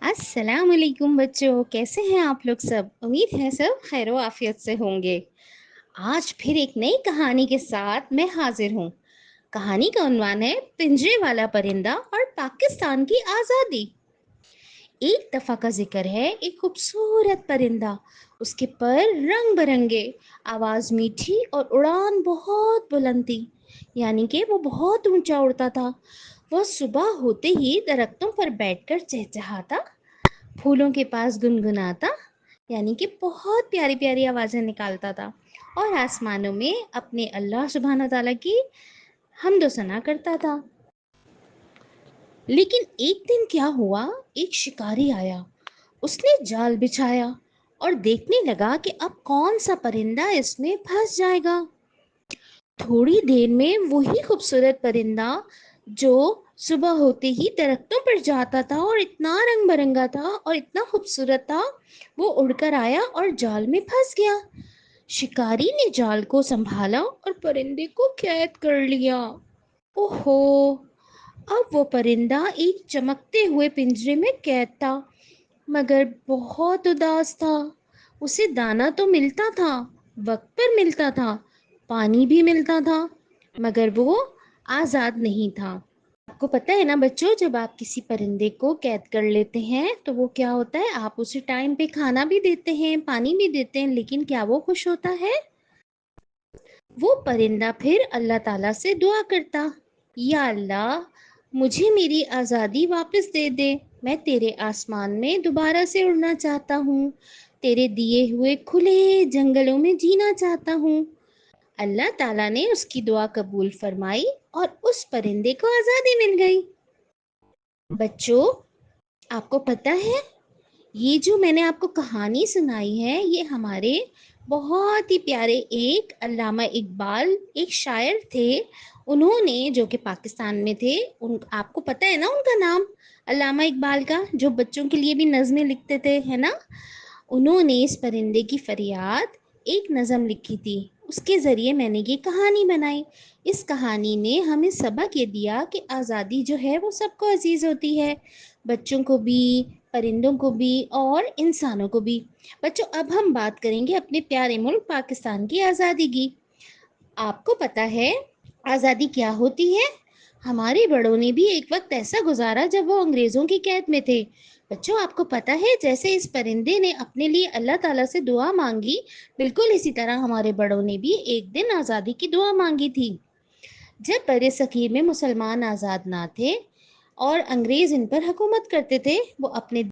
अस्सलाम वालेकुम बच्चों, कैसे हैं आप लोग सब। उम्मीद है सब खैर आफियत से होंगे। आज फिर एक नई कहानी के साथ मैं हाजिर हूँ। कहानी का उन्वान है पिंजरे वाला परिंदा और पाकिस्तान की आज़ादी। एक दफ़ा का जिक्र है, एक खूबसूरत परिंदा। उसके पर रंग बिरंगे, आवाज़ मीठी और उड़ान बहुत बुलंद थी, यानी कि वो बहुत ऊंचा उड़ता था। वह सुबह होते ही दरख्तों पर बैठकर चहचहाता, फूलों के पास गुनगुनाता, यानी कि बहुत प्यारी प्यारी आवाज़ें निकालता था, और आसमानों में अपने अल्लाह सुब्हान ताला की हम्दो सना करता था। लेकिन एक दिन क्या हुआ, एक शिकारी आया। उसने जाल बिछाया और देखने लगा कि अब कौन सा परिंदा इसमें फंस जाएगा। थोड़ी देर में वही खूबसूरत परिंदा जो सुबह होते ही दरख्तों पर जाता था और इतना रंग बिरंगा था और इतना खूबसूरत था, वो उड़कर आया और जाल में फंस गया। शिकारी ने जाल को संभाला और परिंदे को कैद कर लिया। ओहो, अब वो परिंदा एक चमकते हुए पिंजरे में कैद था, मगर बहुत उदास था। उसे दाना तो मिलता था, वक्त पर मिलता था, पानी भी मिलता था, मगर वो आज़ाद नहीं था। आपको पता है ना बच्चों, जब आप किसी परिंदे को कैद कर लेते हैं तो वो क्या होता है, आप उसे टाइम पे खाना भी देते हैं, पानी भी देते हैं, लेकिन क्या वो खुश होता है? वो परिंदा फिर अल्लाह ताला से दुआ करता, या अल्लाह, मुझे मेरी आज़ादी वापस दे दे। मैं तेरे आसमान में दोबारा से उड़ना चाहता हूँ, तेरे दिए हुए खुले जंगलों में जीना चाहता हूँ। अल्लाह ताला ने उसकी दुआ कबूल फरमाई और उस परिंदे को आज़ादी मिल गई। बच्चों, आपको पता है, ये जो मैंने आपको कहानी सुनाई है, ये हमारे बहुत ही प्यारे एक अल्लामा इकबाल, एक शायर थे। उन्होंने, जो कि पाकिस्तान में थे, उन आपको पता है ना उनका नाम, अल्लामा इकबाल का, जो बच्चों के लिए भी नज़में लिखते थे, है ना। उन्होंने इस परिंदे की फरियाद एक नज़म लिखी थी, उसके ज़रिए मैंने ये कहानी बनाई। इस कहानी ने हमें सबक ये दिया कि आज़ादी जो है वो सबको अजीज़ होती है, बच्चों को भी, परिंदों को भी और इंसानों को भी। बच्चों, अब हम बात करेंगे अपने प्यारे मुल्क पाकिस्तान की आज़ादी की। आपको पता है आज़ादी क्या होती है? हमारे बड़ों ने भी एक वक्त ऐसा गुजारा जब वो अंग्रेज़ों की कैद में थे। बच्चों, आपको पता है, जैसे इस परिंदे ने अपने लिए अल्लाह ताला से दुआ मांगी, बिल्कुल इसी तरह हमारे बड़ों ने भी एक दिन आज़ादी की दुआ मांगी थी। जब बड़े सग़ीर में मुसलमान आज़ाद ना थे और अंग्रेज़ इन पर हुकूमत करते थे, वो अपने